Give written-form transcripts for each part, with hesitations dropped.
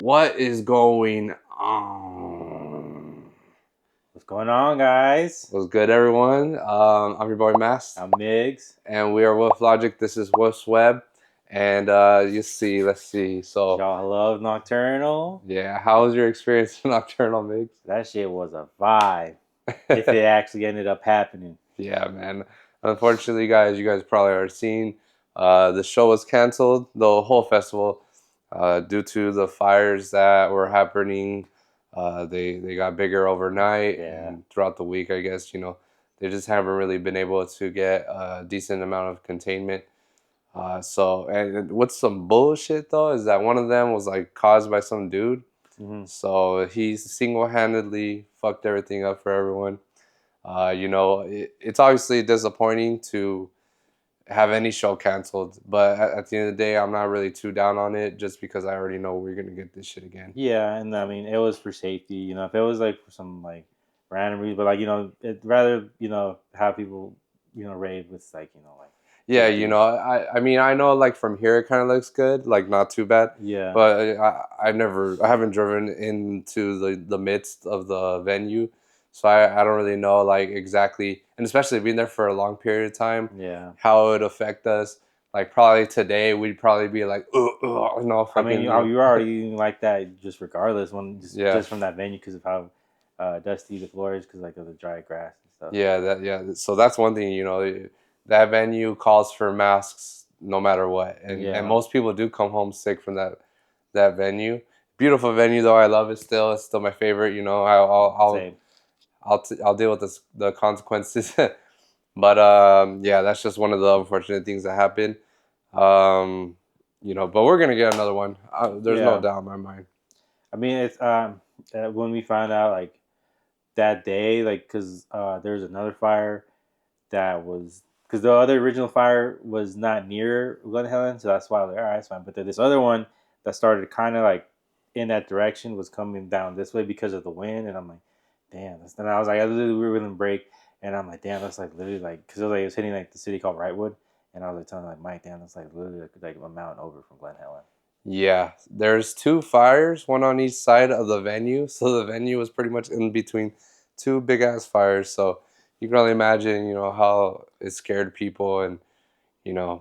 What is going on? What's going on, guys? What's good, everyone? I'm your boy Mass, I'm Migs. and we are Woof Logik. This is Woof's Web, and let's see. So, Y'all love Nocturnal? yeah, how was your experience in Nocturnal, Migs? That shit was a vibe. If it actually ended up happening. Yeah, man. Unfortunately, guys, you guys probably are seeing the show was canceled, the whole festival, due to the fires that were happening. They got bigger overnight Yeah. and throughout the week. I guess they just haven't really been able to get a decent amount of containment. And what's some bullshit though is that one of them was like caused by some dude. Mm-hmm. So he single-handedly fucked everything up for everyone. It's obviously disappointing to have any show canceled, but at the end of the day, I'm not really too down on it just because I already know we're gonna get this shit again. Yeah, and I mean, it was for safety. If it was like for some like random reason, but it'd rather, have people, rave with like Yeah, safety. I mean, I know like from here it kind of looks good, like not too bad, Yeah. but I haven't driven into the midst of the venue, so I don't really know like exactly, and especially being there for a long period of time, Yeah. how it would affect us. Like probably today we'd probably be like, I mean, fucking, you're already like that just regardless yeah. just from that venue because of how dusty the floor is because like of the dry grass and stuff. Yeah. So that's one thing, that venue calls for masks no matter what, and Yeah. most people do come home sick from that venue. Beautiful venue though, I love it still. It's still my favorite. Same. I'll deal with the consequences, but yeah, that's just one of the unfortunate things that happen. But we're gonna get another one. There's no Yeah. doubt in my mind. I mean, it's when we found out like that day, like because there's another fire that was because the other original fire was not near Glen Helen, so that's why I was like, all right, it's fine. But then this other one that started kind of like in that direction was coming down this way because of the wind, and I'm like, damn. Then I was like, I literally we were within break, and I'm like, damn, that's like literally like because it was hitting like the city called Wrightwood, and I was like telling like Mike, damn, that's like literally like a mountain over from Glen Helen. Yeah, there's two fires, one on each side of the venue. So the venue was pretty much in between two big ass fires. So you can only imagine, how it scared people. And,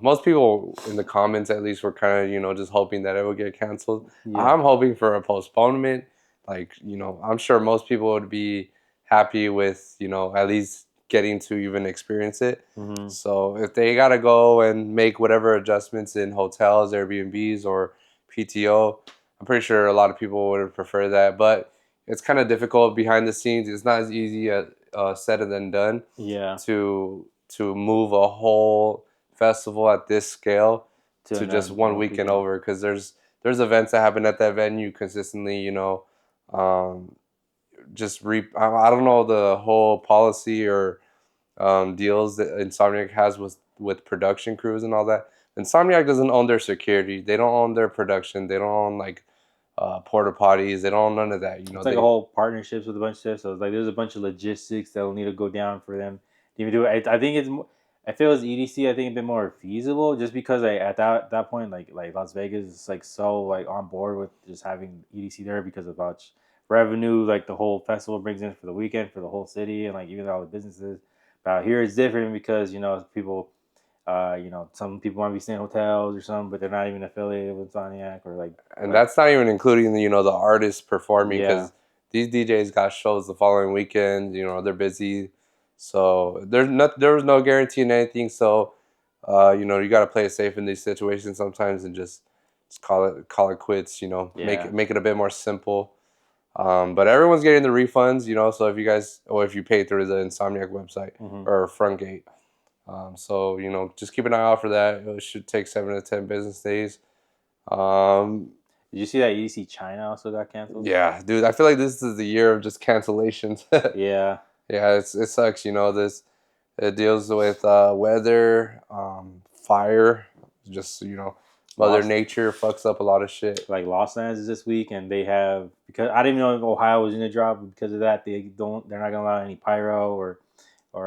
most people in the comments at least were kind of, just hoping that it would get canceled. Yeah. I'm hoping for a postponement. Like, I'm sure most people would be happy with, at least getting to even experience it. Mm-hmm. So if they got to go and make whatever adjustments in hotels, Airbnbs, or PTO. I'm pretty sure a lot of people would prefer that, but it's kind of difficult behind the scenes. It's not as easy said than done Yeah. to move a whole festival at this scale to just one weekend over, because there's events that happen at that venue consistently. Um, I don't know the whole policy or deals that Insomniac has with production crews and all that. Insomniac doesn't own their security. They don't own their production. They don't own like porta potties. They don't own none of that. It's like a whole partnerships with a bunch of stuff. So it's like there's a bunch of logistics that will need to go down for them to even do it. I think if it was EDC, I think it'd be more feasible just because at that point like Las Vegas is like so like on board with just having EDC there because of how much revenue like the whole festival brings in for the weekend for the whole city and like even all the businesses. But out here it's different because people. Some people might be staying in hotels or something, but they're not even affiliated with Insomniac or like. And that's not even including the artists performing, Yeah. because these DJs got shows the following weekend. They're busy, so there was no guarantee in anything. So you got to play it safe in these situations sometimes and just call it quits. Yeah. Make it a bit more simple. But everyone's getting the refunds. So if you guys, or if you pay through the Insomniac website Mm-hmm. or Frontgate. So just keep an eye out for that. It should take 7 to 10 business days. Um, Did you see that EDC China also got canceled? yeah, dude, I feel like this is the year of just cancellations. Yeah. Yeah, it sucks. It deals with weather, fire, just Mother Lost Nature fucks up a lot of shit. like Los Angeles this week, and they have because I didn't even know if Ohio was in the drop but because of that they're not gonna allow any pyro or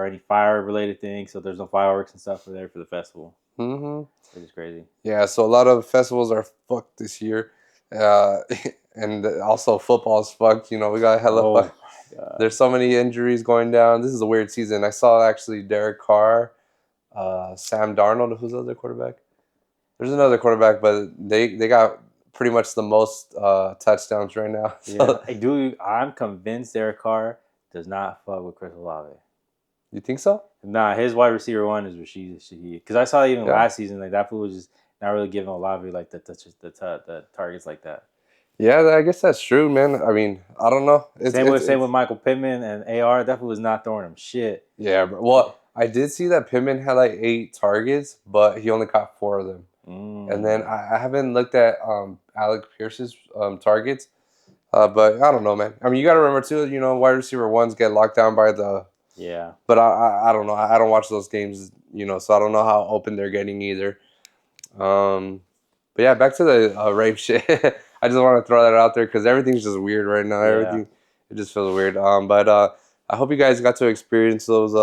any fire related things, so there's no fireworks and stuff for there for the festival. Mm-hmm. Which is crazy. Yeah, so a lot of festivals are fucked this year. Uh, and also football's fucked. You know, we got hella Oh fucked. my god. There's so many injuries going down. This is a weird season. I saw actually Derek Carr, Sam Darnold. Who's the other quarterback? There's another quarterback, but they got pretty much the most touchdowns right now. Yeah, So I'm convinced Derek Carr does not fuck with Chris Olave. you think so? Nah, his wide receiver one is Rashid Shaheed. Because I saw even Yeah. last season, like that fool was just not really giving Olave like the targets like that. Yeah, I guess that's true, man. I mean, I don't know. Same with Michael Pittman and AR. That fool was not throwing him shit. Yeah, bro. Well, I did see that Pittman had like 8 targets, but he only caught 4 of them. And then I haven't looked at Alec Pierce's targets, but I don't know, man. I mean, you got to remember too. You know, wide receiver ones get locked down by the. Yeah. But I don't know. I don't watch those games. You know, so I don't know how open they're getting either. But yeah, back to the rape shit. I just want to throw that out there because everything's just weird right now. Yeah. Everything it just feels weird. But I hope you guys got to experience those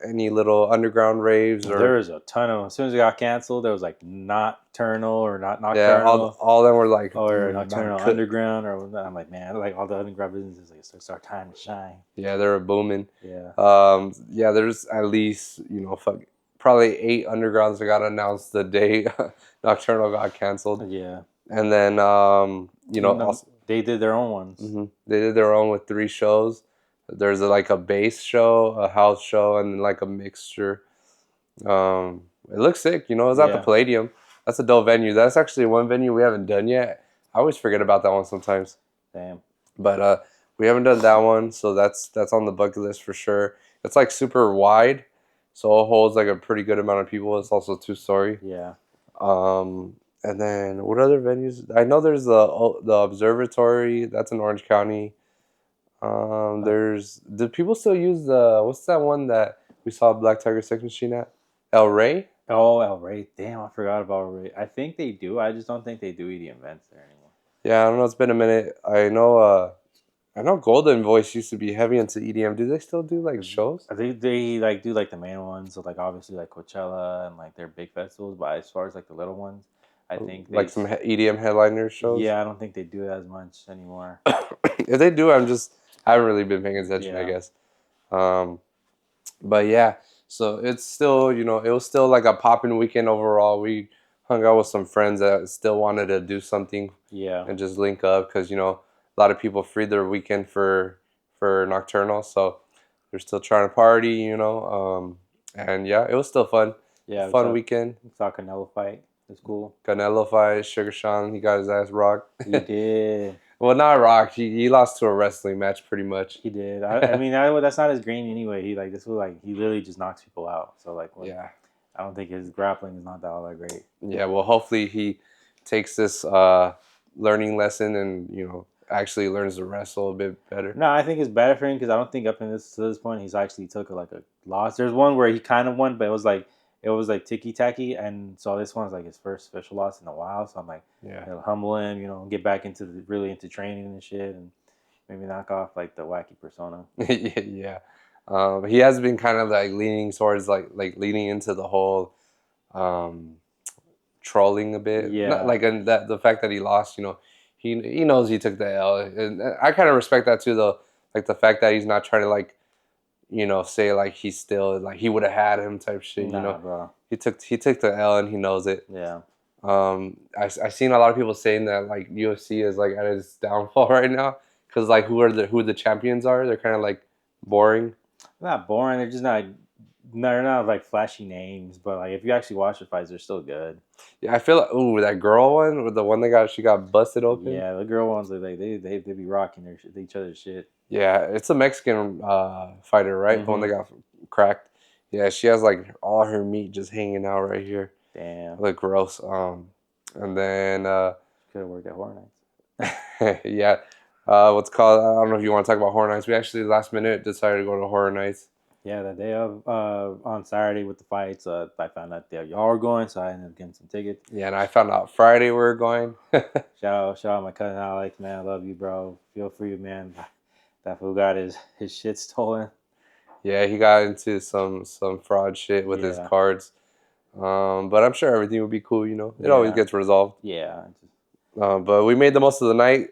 any little underground raves or There was a ton of them. As soon as it got canceled, there was like Nocturnal or not yeah, Nocturnal all of them were like or not Nocturnal good. Underground or I'm like, man, like all the underground businesses, like it's our time to shine. Yeah, they were booming. Yeah. Yeah, there's at least probably 8 undergrounds that got announced the day Nocturnal got canceled. Yeah. And then also, they did their own ones. They did their own with 3 shows. There's like a bass show, a house show, and then like a mixture. It looks sick, you know. It's at the Palladium. That's a dope venue. That's actually one venue we haven't done yet. I always forget about that one sometimes. Damn. But we haven't done that one, so that's on the bucket list for sure. It's like super wide, so it holds like a pretty good amount of people. It's also 2-story. Yeah. And then what other venues? I know there's the observatory. That's in Orange County. Do people still use what's that one that we saw Black Tiger Sex Machine at? El Rey? Oh, El Rey. Damn, I forgot about El Rey. I think they do. I just don't think they do EDM events there anymore. Yeah, I don't know. It's been a minute. I know Golden Voice used to be heavy into EDM. Do they still do like shows? I think they like do like the main ones, so like obviously like Coachella and like their big festivals. But as far as like the little ones, I think Like some EDM headliner shows. Yeah, I don't think they do it as much anymore. If they do, I haven't really been paying attention. I guess. But yeah, so it's still it was still like a popping weekend overall. We hung out with some friends that still wanted to do something. Yeah. And just link up because a lot of people freed their weekend for Nocturnal, so they're still trying to party. And yeah, it was still fun. Yeah, fun weekend. We saw Canelo fight. It's cool. Canelo fight, Sugar Sean, he got his ass rocked. He did. Well, not rocked. He lost to a wrestling match, pretty much. He did. I mean, that's not his green anyway. He he literally just knocks people out. So yeah, I don't think his grappling is not all that great. Yeah, well, hopefully he takes this learning lesson and actually learns to wrestle a bit better. No, I think it's better for him because I don't think up to this point he's actually took a loss. There's one where he kind of won, but it was like ticky tacky, and so this one's like his first official loss in a while. So I'm like, it'll humble him, get back really into training and shit, and maybe knock off like the wacky persona. Yeah, he has been kind of like leaning towards like leaning into the whole trolling a bit. Yeah, not, like and that the fact that he lost, he knows he took the L, and I kind of respect that too, though. Like the fact that he's not trying to say like he's still like he would have had him type shit. Bro. He took the L and he knows it. Yeah. I seen a lot of people saying that like UFC is like at its downfall right now because like who the champions are, they're kind of like boring. Not boring. They're just not. They're not like flashy names, but like if you actually watch the fights, they're still good. Yeah, I feel like that girl one, or the one she got busted open. Yeah, the girl ones like they be rocking each other's shit. Yeah, it's a Mexican fighter, right? Mm-hmm. The one that got cracked. Yeah, she has like all her meat just hanging out right here. Damn. Look gross. And then could have worked at Horror Nights. Yeah. What's called? I don't know if you want to talk about Horror Nights. We actually last minute decided to go to Horror Nights. Yeah, the day of on Saturday with the fights, I found out that y'all were going, so I ended up getting some tickets. Yeah, and I found out Friday we were going. shout out my cousin Alex, man. I love you, bro. Feel free, man. That fool got his shit stolen. Yeah, he got into some fraud shit with his cards. But I'm sure everything will be cool. It always gets resolved. Yeah, But we made the most of the night.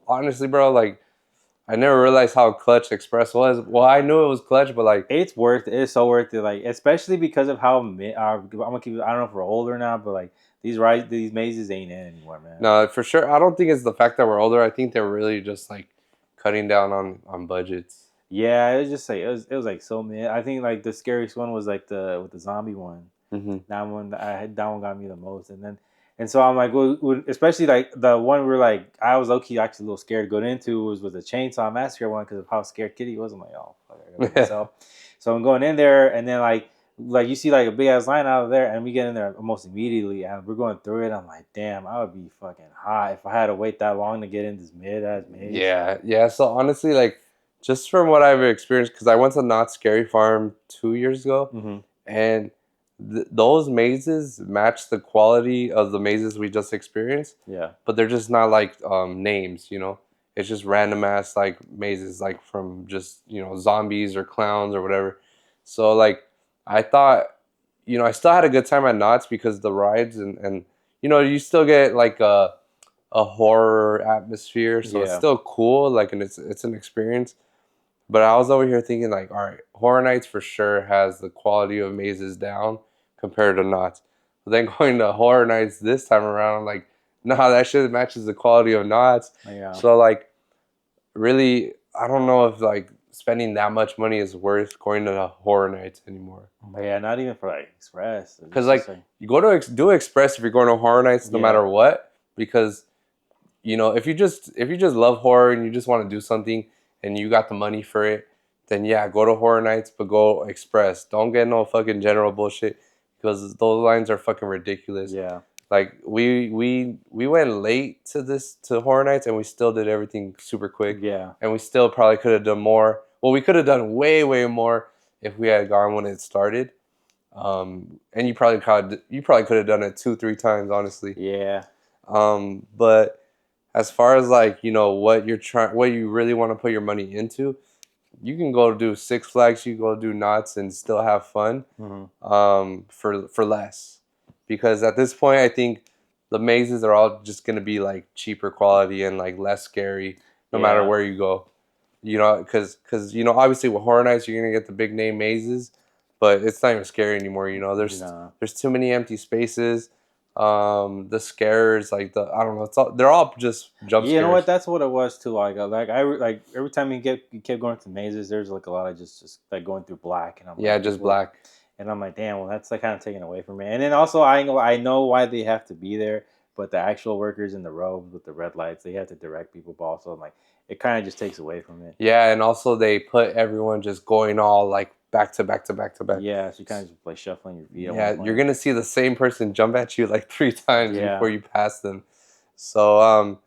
Honestly, bro, like I never realized how clutch Express was. Well, I knew it was clutch, but like It's worth it. It's so worth it. Like especially because of how I'm gonna keep. I don't know if we're older now, but like these mazes ain't in anymore, man. no, for sure. I don't think it's the fact that we're older. I think they're really just like cutting down on budgets. Yeah, it was just like it was like so mid. I think like the scariest one was like the with the zombie one. Mm-hmm. That one got me the most, and so I'm like, well, especially like the one where like I was low key actually a little scared going into was the Chainsaw Massacre one because of how scared Kitty was. I'm like, oh fuck, I gotta myself. So I'm going in there, and then like you see like a big ass line out of there, and we get in there almost immediately, and we're going through it. I'm like, damn, I would be fucking hot if I had to wait that long to get in this mid ass maze. Yeah. So honestly, like just from what I've experienced, because I went to Not Scary Farm 2 years ago, Mm-hmm. and those mazes match the quality of the mazes we just experienced. Yeah. But they're just not like names, you know. It's just random ass like mazes, like from just zombies or clowns or whatever. So like I thought, I still had a good time at Knott's because the rides and you still get like a horror atmosphere, so it's Yeah. still cool, like, and it's an experience. But I was over here thinking like, all right, Horror Nights for sure has the quality of mazes down compared to Knott's. But then going to Horror Nights this time around, I'm like, nah, that shit matches the quality of Knott's. Yeah. So like, really, I don't know if like spending that much money is worth going to the Horror Nights anymore. But yeah, not even for like Express. Because like you go to do Express if you're going to Horror Nights, no matter what. Because if you just love horror and you just want to do something and you got the money for it, then yeah, go to Horror Nights, but go Express. Don't get no fucking general bullshit because those lines are fucking ridiculous. Yeah. Like we went late to Horror Nights and we still did everything super quick. Yeah. And we still probably could have done more. Well, we could have done way more if we had gone when it started. And you probably could have done it 2-3 times, honestly. Yeah. But as far as like what you really want to put your money into, you can go do Six Flags, you can go do Knott's and still have fun. Mm-hmm. For less, because at this point I think the mazes are all just gonna be like cheaper quality and like less scary, no matter where you go. Because obviously with Horror Nights you're gonna get the big name mazes, but it's not even scary anymore. There's too many empty spaces. The scares, like I don't know, they're all just jump scares. You know what? That's what it was too. Like every time you kept going to mazes, there's like a lot of just like going through black, and I'm like, just black. And I'm like, damn, well, that's like kind of taken away from me. And then also, I know why they have to be there, but the actual workers in the robes with the red lights, they have to direct people. But also, I'm like, it kind of just takes away from it. Yeah, and also they put everyone just going all like back to back to back to back. Yeah, so you kind of just like shuffling your feet. Yeah, you're gonna see the same person jump at you like 3 times before you pass them. So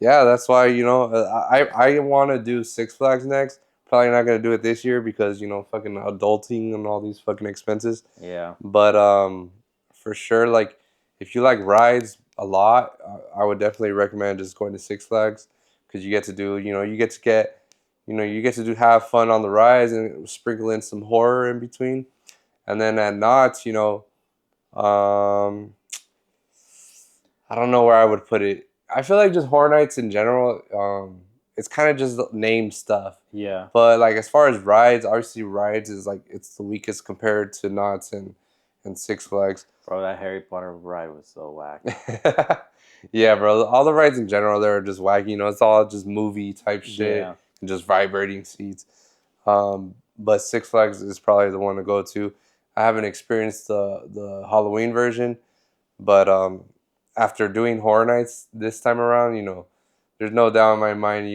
yeah, that's why I want to do Six Flags next. Probably not gonna do it this year because fucking adulting and all these fucking expenses. Yeah. But for sure, like if you like rides a lot, I would definitely recommend just going to Six Flags because you get to do you get to do have fun on the rides and sprinkle in some horror in between. And then at Knott's, I don't know where I would put it. I feel like just Horror Nights in general, it's kind of just name stuff. Yeah. But like as far as rides, obviously rides is like it's the weakest compared to Knott's and Six Flags. Bro, that Harry Potter ride was so whack. Yeah, bro. All the rides in general, they're just wacky. It's all just movie type shit and just vibrating seats. But Six Flags is probably the one to go to. I haven't experienced the Halloween version, but after doing Horror Nights this time around, there's no doubt in my mind.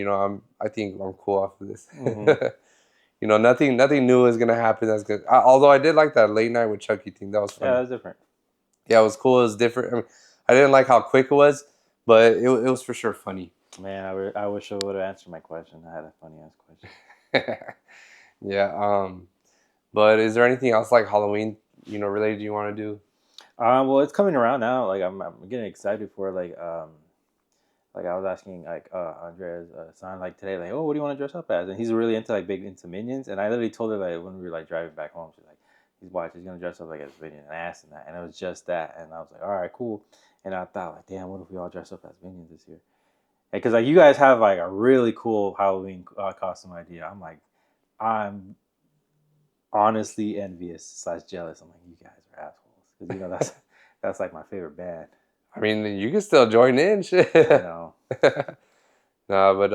I think I'm cool off of this. Mm-hmm. Nothing new is gonna happen. That's good. Although I did like that late night with Chucky thing. That was fun. Yeah, that was different. Yeah, it was cool. It was different. I mean, I didn't like how quick it was, but it was for sure funny. Man, I wish I would have answered my question. I had a funny ass question. Yeah. But is there anything else like Halloween, related you want to do? Well, it's coming around now. Like I'm getting excited for like I was asking like Andrea's son like today like, oh, what do you want to dress up as? And he's really into like big into Minions. And I literally told her like when we were like driving back home, she's like, he's gonna dress up like as Minion and ass and that, and it was just that, and I was like, all right, cool. And I thought like, damn, what if we all dress up as Minions this year? Because like you guys have like a really cool Halloween costume idea. I'm honestly envious / jealous. I'm like, you guys are assholes because that's like my favorite band. I mean, you can still join in, shit. I know. Nah, but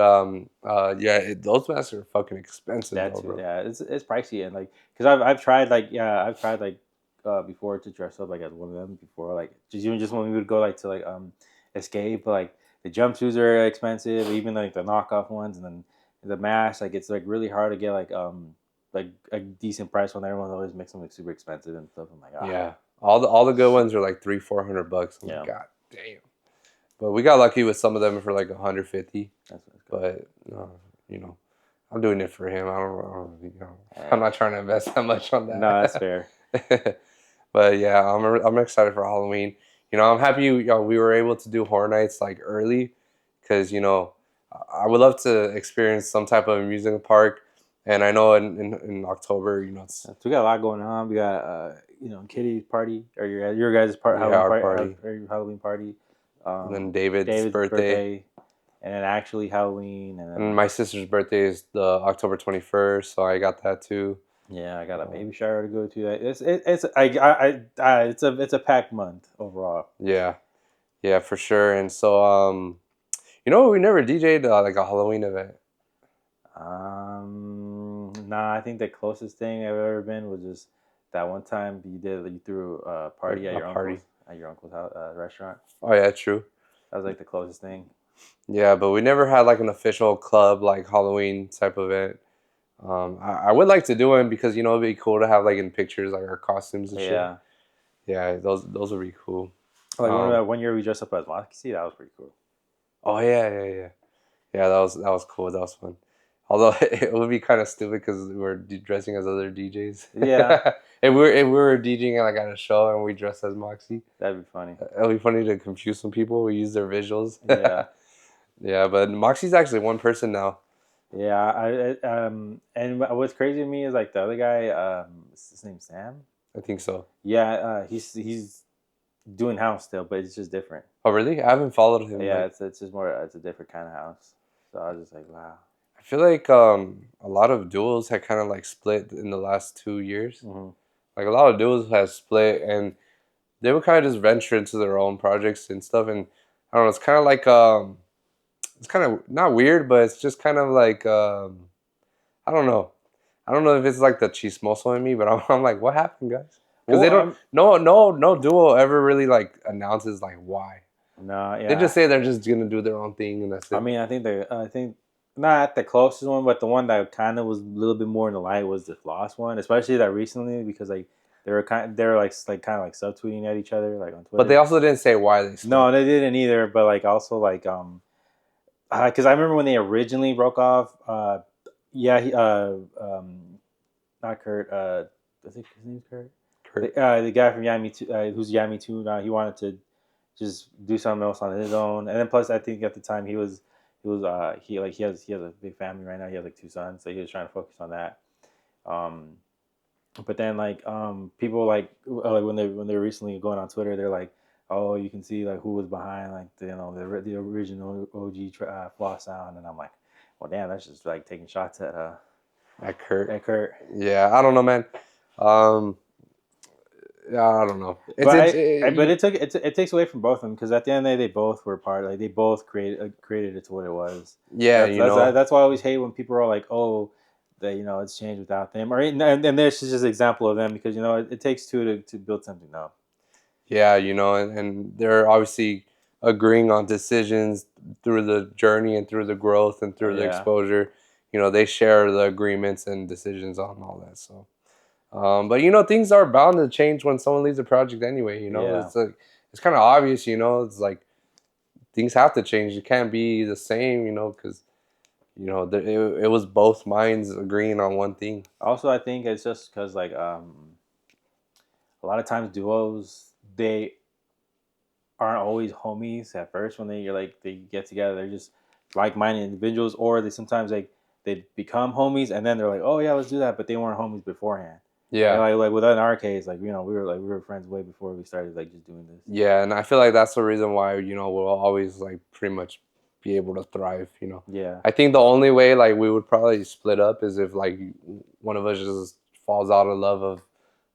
yeah, those masks are fucking expensive, That though, too, bro. yeah, it's pricey and like because I've tried like before to dress up like as one of them before like just when we would go like to like escape, but like the jumpsuits are expensive, even like the knockoff ones, and then the mask like it's like really hard to get like a decent price when everyone always makes them like super expensive and stuff. I'm like, Yeah, all the good ones are like $300-400. I'm like, yeah, God damn. But we got lucky with some of them for like 150. that's good. But you know, I'm doing it for him. I'm not trying to invest that much on that. No, that's fair. But yeah, I'm excited for Halloween. You know, I'm happy we were able to do Horror Nights like early, because I would love to experience some type of amusement park. And I know in October, it's So we got a lot going on. We got Kitty's party or your guys' part yeah, Halloween our party, party, or Halloween party. and then David's David's birthday, and then actually Halloween, and and then my sister's birthday is the October 21st, so I got that too. yeah, I got a baby shower to go to. It's a packed month overall. Yeah, yeah, for sure. And so we never DJ'd like a Halloween event. Nah, I think the closest thing I've ever been was just that one time you threw a party at A your party. uncle's house, restaurant. Oh yeah, true. That was like the closest thing. Yeah, but we never had like an official club like Halloween type event. I would like to do it because it'd be cool to have like in pictures like our costumes and shit. Yeah. Yeah, those would be cool. Like Um, one year we dressed up as Moxie. That was pretty cool. oh yeah. That was cool. That was fun. Although it would be kind of stupid because we were dressing as other DJs. Yeah, if we were DJing like at a show and we dressed as Moxie, that'd be funny. it'll be funny to confuse some people. We use their visuals. Yeah, Yeah, but Moxie's actually one person now. yeah. And what's crazy to me is like the other guy. Is his name Sam? I think so. Yeah, he's doing house still, but it's just different. Oh really? I haven't followed him. Yeah, Like, it's just more. It's a different kind of house. So I was just like, wow. I feel like a lot of duos had kind of like split in the last 2 years. Mm-hmm. Like a lot of duos have split, and they would kind of just venture into their own projects and stuff. And I don't know. It's kind of like it's kind of not weird, but it's just kind of like I don't know. I don't know if it's like the chismoso in me, but I'm like, what happened, guys? Because they don't. No duo ever really like announces like why. No, yeah. They just say they're just gonna do their own thing, and that's it. I mean, I think not the closest one, but the one that kind of was a little bit more in the light was the Floss one, especially that recently because like they were kind of subtweeting at each other like on Twitter. But they also didn't say why they split. No, they didn't either. But like also like because I remember when they originally broke off. Yeah, not Kurt. I think his name's Kurt. Kurt. The guy from Yami, who's Yami too. He wanted to just do something else on his own, and then plus I think at the time he has a big family right now. He has like 2 sons, so he was trying to focus on that. But then people like when they're recently going on Twitter, they're like, oh, you can see like who was behind like the original OG Floss sound, and I'm like, well, damn, that's just like taking shots at Kurt. At Kurt. Yeah, I don't know, man. Yeah, I don't know. But it takes away from both of them because at the end of the day, they both were part. Like they both created it to what it was. Yeah, that's why I always hate when people are like, oh, that it's changed without them. Or and this is just an example of them because it takes two to build something up. Yeah, and they're obviously agreeing on decisions through the journey and through the growth and through the exposure. They share the agreements and decisions on all that. So. But things are bound to change when someone leaves a project anyway. It's like it's kind of obvious. It's like things have to change. It can't be the same. Because it was both minds agreeing on one thing. Also, I think it's just because like a lot of times duos they aren't always homies at first when they get together. They're just like-minded individuals, or they sometimes they become homies and then they're like, oh yeah, let's do that, but they weren't homies beforehand. Yeah. Like within our case, like, you know, we were friends way before we started like just doing this. Yeah, and I feel like that's the reason why, you know, we'll always like pretty much be able to thrive, you know. Yeah. I think the only way like we would probably split up is if like one of us just falls out of love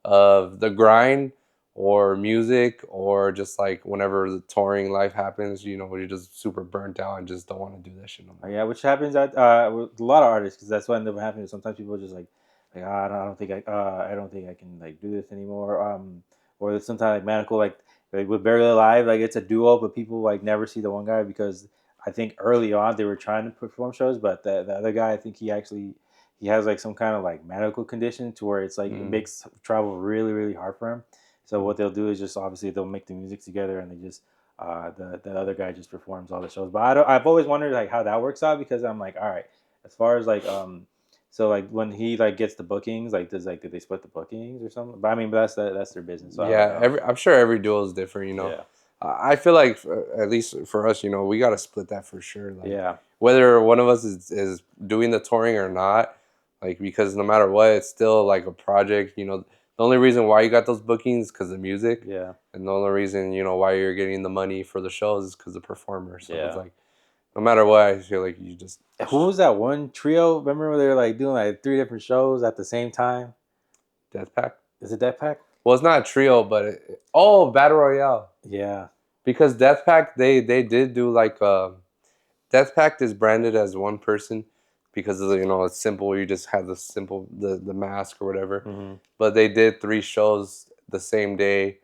of the grind or music, or just like whenever the touring life happens, you know, we're just super burnt out and just don't want to do that shit no more. Yeah, which happens at with a lot of artists, because that's what ends up happening. Sometimes people are just like, I don't think I don't think I can like do this anymore. Or there's sometimes like Manical, like with Barely Alive, like it's a duo, but people like never see the one guy because I think early on they were trying to perform shows, but the other guy, I think he has like some kind of like medical condition to where it's like it Mm. makes travel really really hard for him. So Mm. what they'll do is just obviously they'll make the music together and they just the other guy just performs all the shows. But I don't. I've always wondered like how that works out because I'm like, all right, as far as like so like when he like gets the bookings, like did they split the bookings or something? But I mean, but that's their business. So Yeah, I don't I'm sure every duo is different, you know. yeah, I feel like at least for us, you know, we got to split that for sure. Like yeah, whether one of us is doing the touring or not, like because no matter what, it's still like a project. You know, the only reason why you got those bookings because of music, yeah, and the only reason you know why you're getting the money for the shows is because of performers. So it's yeah. like no matter what, I feel like you just Who was that one trio? Remember when they were like doing like three different shows at the same time? Death Pack. Is it Death Pack? Well, it's not a trio, but oh, Battle Royale. Yeah, Because Death Pack, they did do like Death Pact is branded as one person because of the, you know, it's simple. You just have the simple the mask or whatever. mm-hmm. But they did 3 shows the same day.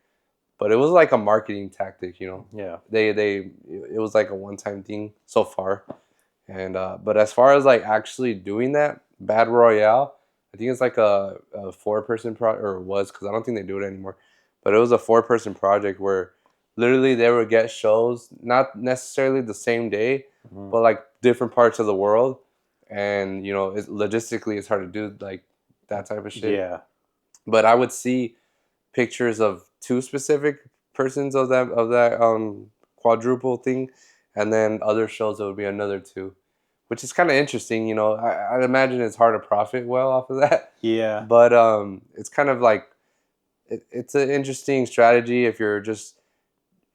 But it was like a marketing tactic, you know. Yeah, They it was like a one time thing so far. And but as far as like actually doing that, Bad Royale, I think it's like a 4 person or was because I don't think they do it anymore. But it was a 4 person project where literally they would get shows not necessarily the same day, mm-hmm. but like different parts of the world, and you know, logistically it's hard to do like that type of shit. Yeah, But I would see pictures of 2 specific persons of that quadruple thing, and then other shows it would be another 2, which is kind of interesting. You know, I'd imagine it's hard to profit well off of that, yeah, but it's kind of like it's an interesting strategy if you're just,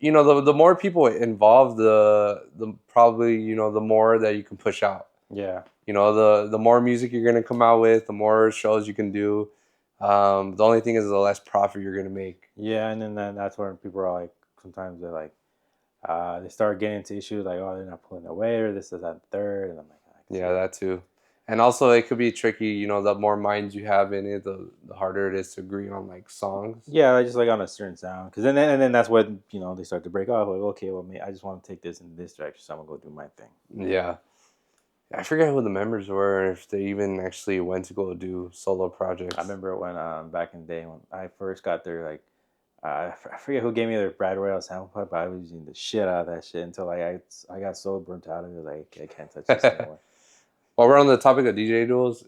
you know, the more people involved, the probably, you know, the more that you can push out. yeah. You know, the more music you're gonna come out with, the more shows you can do. The only thing is the less profit you're gonna make. Yeah, and then that's where people are like, sometimes they're like, they start getting into issues like, oh, they're not pulling their weight or this is that third, and I'm like, I can see Yeah, that. that too. And also, it could be tricky. You know, the more minds you have in it, the harder it is to agree on like songs. Yeah, like, just like on a certain sound, because then that's when you know they start to break off. Like, okay, well, I just want to take this in this direction, so I'm gonna go do my thing. Yeah, I forget who the members were, if they even actually went to go do solo projects. I remember when back in the day when I first got there, like I forget who gave me their Brad Royale sample pack, but I was using the shit out of that shit until like I got so burnt out of it, like I can't touch this anymore. While we're on the topic of DJ duels,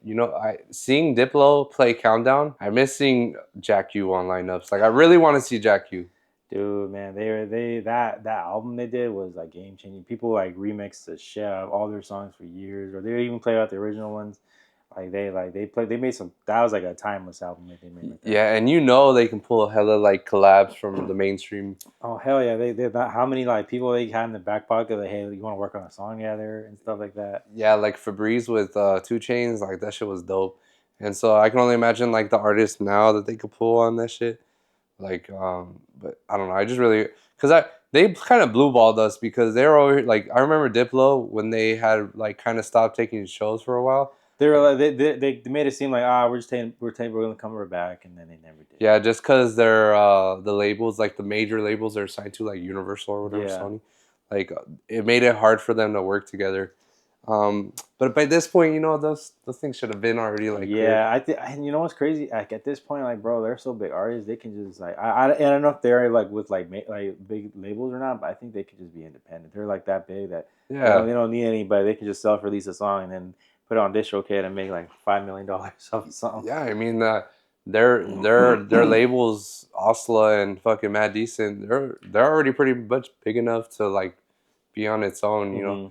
you know, I seeing Diplo play Countdown, I miss seeing Jack U on lineups. Like, I really want to see Jack U. Dude, man, that album they did was like game changing. People like remixed the shit out of all their songs for years, or they even play out the original ones. They made some. That was like a timeless album that they made right there. Yeah, and you know they can pull a hella like collabs from the mainstream. Oh hell yeah! They how many like people they had in the back pocket like, hey, you want to work on a song together and stuff like that. Yeah, like Febreze with 2 Chainz, like that shit was dope. And so I can only imagine like the artists now that they could pull on that shit. Like, but I don't know. I just really because they kind of blue balled us because they were over like I remember Diplo when they had like kind of stopped taking shows for a while. They were like they made it seem like we're gonna come back, and then they never did. Yeah, just because they're the labels, like the major labels they're signed to, like Universal or whatever, Yeah. Sony, like it made it hard for them to work together. But by this point, you know, those things should have been already like cleared. Yeah, and you know what's crazy? Like at this point, like bro, they're so big artists. They can just like I don't know if they're like with like like big labels or not, but I think they could just be independent. They're like that big that Yeah, they don't need anybody. They can just self-release a song and then put it on DistroKid and make like $5 million off something. yeah. I mean, their labels, Osla and fucking Mad Decent, they're already pretty much big enough to like be on its own, you know. Mm-hmm.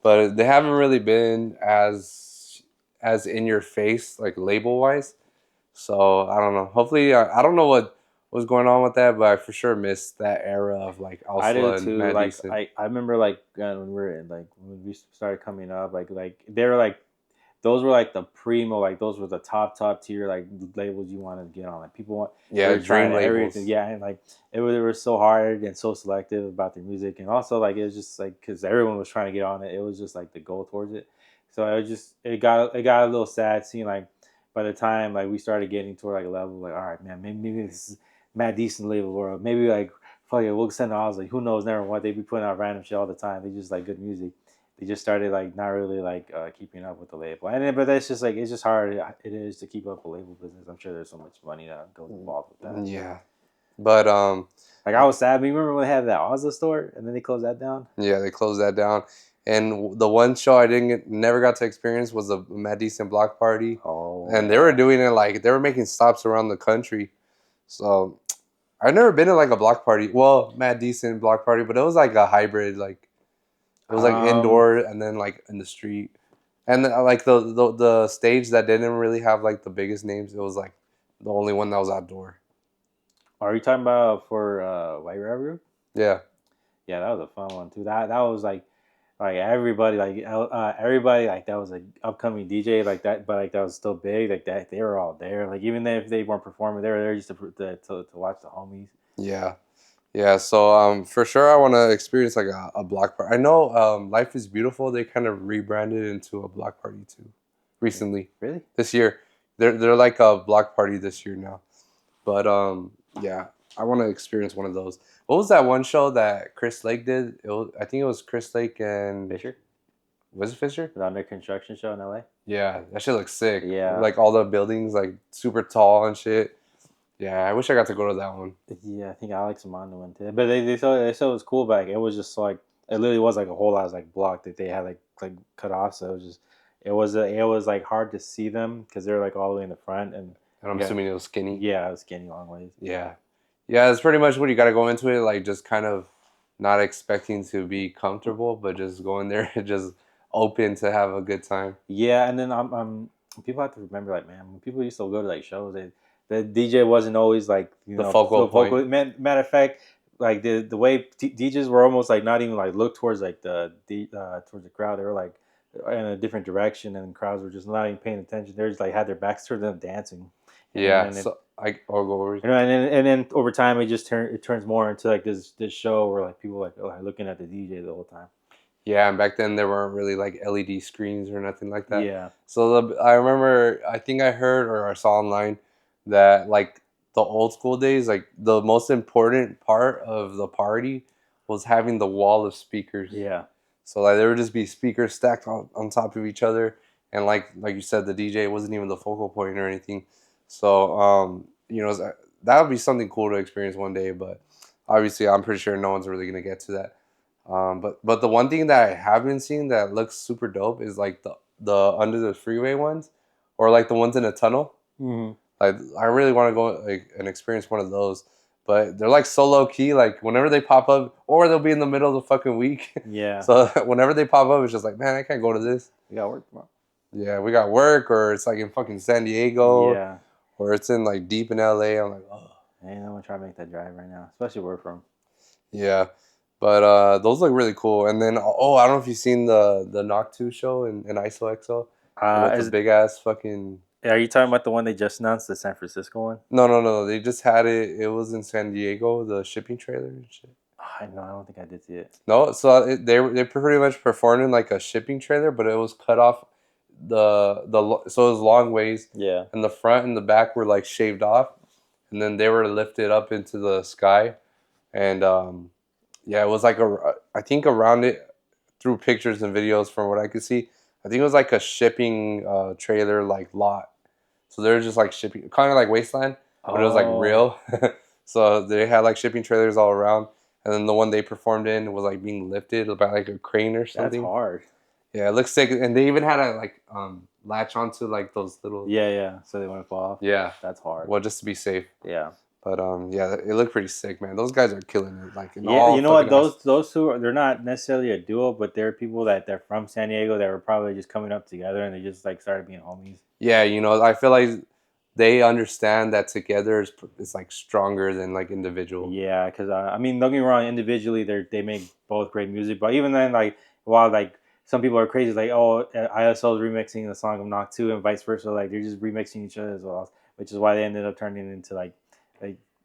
But they haven't really been as in your face like label wise. So I don't know. Hopefully, I don't know what was going on with that, but I for sure missed that era of like I do Alpha and too. Mad Like Decent. I remember like when we were in, like when we started coming up, like they were like those were like the primo, like those were the top tier like labels you wanted to get on. Like people want they Yeah, were trying dream everything, labels. yeah, and like it was so hard and so selective about their music, and also like it was just like because everyone was trying to get on it, it was just like the goal towards it. So it was just it got a little sad seeing like by the time like we started getting toward like a level like all right man maybe this is Mad Decent label or maybe like fuck it we'll send Oz like who knows never what they be putting out random shit all the time they just like good music they just started like not really like keeping up with the label, and then, but that's just like it's just hard. It is to keep up a label business. I'm sure there's so much money that goes involved with that. Yeah, but Like I was sad. Remember when they had that Ozza store, and then they closed that down? yeah, they closed that down. And the one show I never got to experience was a Mad Decent block party, Oh and they were yeah. doing it like they were making stops around the country. So I've never been to like a block party. Well, Mad Decent block party, but it was like a hybrid. Like it was like Um, indoor and then like in the street, and like the stage that didn't really have like the biggest names. It was like the only one that was outdoor. are you talking about for White Rabbit? Yeah, Yeah, that was a fun one too. That was like everybody like that was an upcoming DJ like that, but like that was still big like that. They were all there. Like even if they weren't performing, they were there just to watch the homies. yeah. Yeah, so for sure I want to experience like a block party. I know Life is Beautiful. They kind of rebranded into a block party too, recently Really? this year. They're like a block party this year now. But yeah, I want to experience one of those. What was that one show that Chris Lake did? I think it was Chris Lake and Fisher? was it Fisher? The under construction show in LA? Yeah, that shit looks sick. Yeah. Like all the buildings like super tall and shit. Yeah, I wish I got to go to that one. Yeah, I think Alex Amanda went to it. But they said it was cool, but like, it was just like it literally was like a whole lot like block that they had like cut off. So it was just it was like hard to see them because they're like all the way in the front and And I'm yeah, assuming it was skinny. yeah, it was skinny long ways. Yeah. Yeah, it's pretty much what you got to go into it, like just kind of not expecting to be comfortable, but just going there just open to have a good time. Yeah, and then people have to remember like man, when people used to go to like shows, the DJ wasn't always like The focal the point. vocal. Matter of fact, like the way DJs were almost like not even like look towards like towards the crowd. They were like in a different direction, and crowds were just not even paying attention. They just like had their backs toward them dancing, and Yeah, then so I'll go over. and then over time it turns more into like this show where like people like are looking at the DJ the whole time. Yeah, and back then there weren't really like LED screens or nothing like that. Yeah, So I remember, I think I heard or I saw online that like the old school days, like the most important part of the party was having the wall of speakers. yeah. So like there would just be speakers stacked on top of each other, and like you said, the DJ wasn't even the focal point or anything. So that would be something cool to experience one day. But obviously, I'm pretty sure no one's really gonna get to that. But the one thing that I have been seeing that looks super dope is like the under the freeway ones, or like the ones in a tunnel. Mm-hmm. Like I really want to go like and experience one of those. But they're like so low key. Like whenever they pop up, or they'll be in the middle of the fucking week. Yeah. So whenever they pop up, it's just like, man, I can't go to this. We got work tomorrow. Yeah, we got work, or it's like in fucking San Diego, Yeah. or it's in like deep in LA. I'm like, oh, Man, I'm gonna try to make that drive right now, especially where from. yeah. But those look really cool. And then I don't know if you've seen the Knock 2 show in ISO with the Is big ass fucking. are you talking about the one they just announced, the San Francisco one? No. They just had it. It was in San Diego, the shipping trailer and shit. I know. I don't think I did see it. No, so they pretty much performed in like a shipping trailer, but it was cut off so it was long ways, Yeah. and the front and the back were like shaved off, and then they were lifted up into the sky, and yeah, it was like I think around it through pictures and videos from what I could see, I think it was like a shipping trailer like lot, so they were just like shipping, kind of like Wasteland, but it was like Oh, real, so they had like shipping trailers all around. And then the one they performed in was like being lifted by like a crane or that's something. hard. Yeah, it looks sick. And they even had a like latch onto like those little. Yeah, yeah. So they wouldn't fall off. Yeah. That's hard. Well, just to be safe. Yeah. But yeah, it looked pretty sick, man. Those guys are killing it. Like in Yeah, all you know what? fucking. Those two they're not necessarily a duo, but they're people that they're from San Diego that were probably just coming up together and they just like started being homies. Yeah, I feel like they understand that together is like stronger than like individual. Yeah, because I mean, don't get me wrong. Individually, they make both great music, but even then, like while like some people are crazy, like ISO is remixing the song of Knock Two and vice versa. Like they're just remixing each other as well, which is why they ended up turning it into like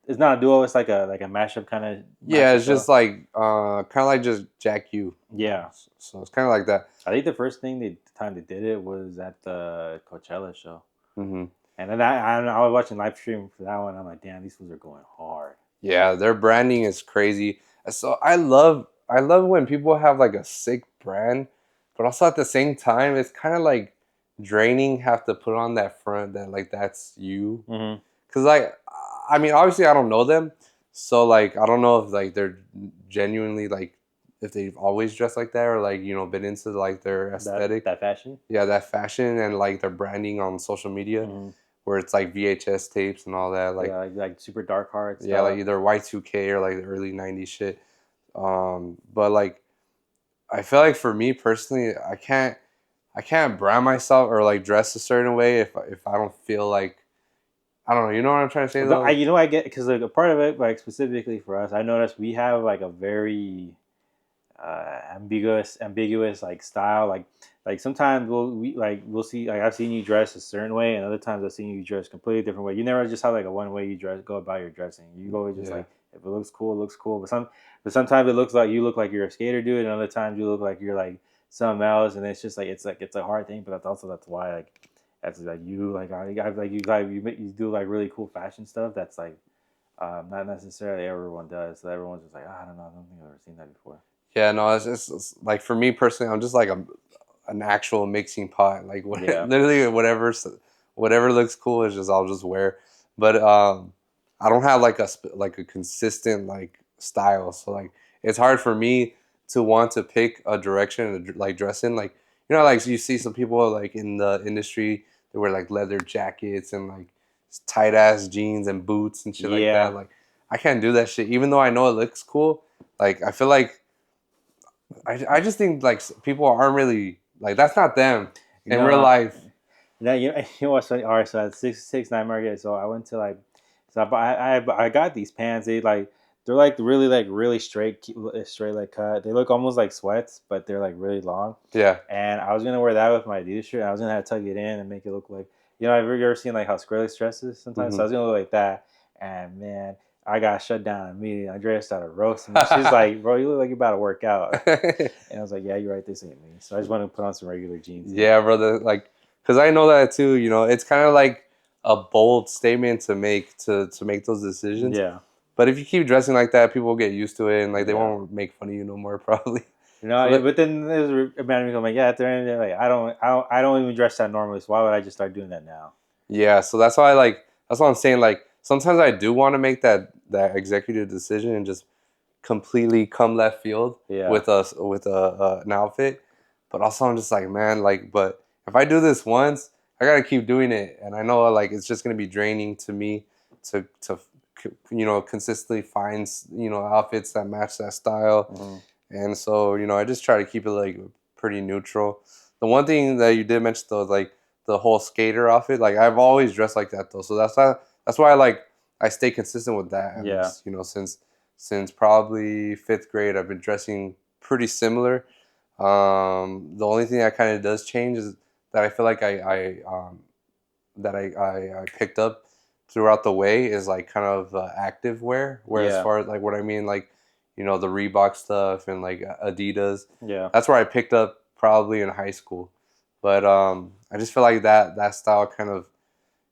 it's not a duo. It's like a mashup kind of Yeah, mashup it's show. just like kind of like just Jack U. Yeah, So it's kind of like that. I think the first thing the time they did it was at the Coachella show, Hmm. and then I was watching live stream for that one. I'm like, damn, these fools are going hard. Yeah, their branding is crazy. So I love when people have like a sick brand, but also at the same time, it's kind of like draining. Have to put on that front that like that's you. Mm-hmm. Cause like, I mean, obviously I don't know them, so like I don't know if like they're genuinely like if they've always dressed like that or like been into like their aesthetic. That fashion. Yeah, that fashion and like their branding on social media, Mm-hmm. where it's like VHS tapes and all that. Like Yeah, like super dark heart yeah, like stuff. either Y2K or like the early '90s shit. But like I feel like for me personally, I can't brand myself or like dress a certain way if I don't feel like I don't know. You know what I'm trying to say But though? I get because like a part of it, like specifically for us, I noticed we have like a very ambiguous like style. Like sometimes we'll see like I've seen you dress a certain way, and other times I've seen you dress completely different way. You never just have like a one way you dress go about your dressing. You always just Yeah. like if it looks cool, it looks cool. But sometimes it looks like you look like you're a skater dude, and other times you look like you're like something else, and it's just like it's a hard thing. But that's why like that's like you you do like really cool fashion stuff. That's like not necessarily everyone does. So everyone's just like, I don't know, I don't think I've ever seen that before. Yeah, no, it's like for me personally, I'm just like an actual mixing pot. Like Yeah. literally whatever looks cool is just I'll just wear. But I don't have like like a consistent like style. So like it's hard for me to want to pick a direction to like dress in. Like like you see some people like in the industry they wear like leather jackets and like tight ass jeans and boots and shit like Yeah. that. Like I can't do that shit, even though I know it looks cool. Like I feel like I just think like people aren't really like that's not them in real No. life. You know what's funny? All right, so at 6'9" market, so I went to like, so I got these pants. They're like really straight like cut. They look almost like sweats, but they're like really long. Yeah. And I was gonna wear that with my Adidas shirt. And I was gonna have to tug it in and make it look like have you ever seen like how Skrillex dresses sometimes? So I Hmm. was gonna look like that. And man, I got shut down immediately. Andrea started roasting me. She's like, "Bro, you look like you're about to work out." And I was like, "Yeah, you're right. This ain't me." So I just want to put on some regular jeans. Yeah, brother. Like, cause I know that too. It's kind of like a bold statement to make to make those decisions. Yeah, But if you keep dressing like that, people will get used to it, and like they yeah. won't make fun of you no more, probably. So But then there's a man who's like, yeah, at the end of the day, like I don't even dress that normally. So why would I just start doing that now? yeah, so that's why that's what I'm saying. Like sometimes I do want to make that executive decision and just completely come left field Yeah, with an outfit, but also I'm just like man, like but if I do this once, I gotta keep doing it, and I know like it's just gonna be draining to me to consistently find outfits that match that style, mm-hmm. and so I just try to keep it like pretty neutral. The one thing that you did mention though, like the whole skater outfit, like I've always dressed like that though, so that's why I stay consistent with that at Yeah, least since probably fifth grade. I've been dressing pretty similar. The only thing that kind of does change is that I feel like I picked up throughout the way is like kind of active wear. Where as yeah, far as like what I mean, like the Reebok stuff and like Adidas, yeah. that's where I picked up probably in high school. But I just feel like that style kind of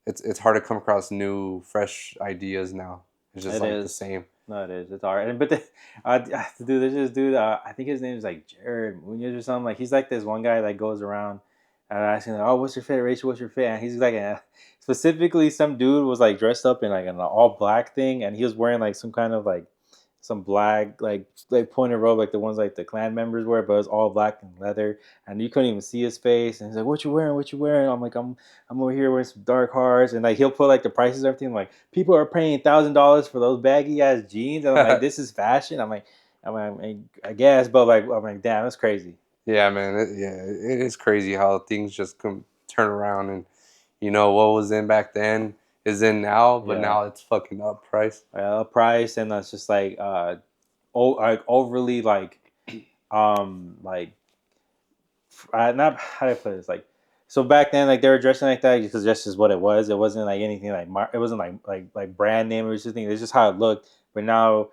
it's hard to come across new fresh ideas now. It's just It like the is. same. No, it is. It's all right. But dude, there's this dude. I think his name is like Jared Munoz or something. Like he's like this one guy that goes around and asking, like, "Oh, what's your fit, Rachel? What's your fit?" And he's like, specifically, some dude was like dressed up in like an all black thing, and he was wearing like some kind of like some black like pointed robe, like the ones like the clan members wear, but it's all black and leather, and you couldn't even see his face. And he's like, "What you wearing? What you wearing?" I'm like, I'm over here wearing some dark hearts, and like he'll put like the prices and everything. Like people are paying $1,000 for those baggy ass jeans, and I'm like, this is fashion. I guess, but like I'm like, damn, that's crazy. Yeah, man. It is crazy how things just come turn around, and what was in back then is in now, but Yeah. now it's fucking up price. Price, and that's just like like overly like not how do I put this like. So back then, like they were dressing like that because that's just what it was. It wasn't like anything like it wasn't like brand name or something. It's just how it looked. But now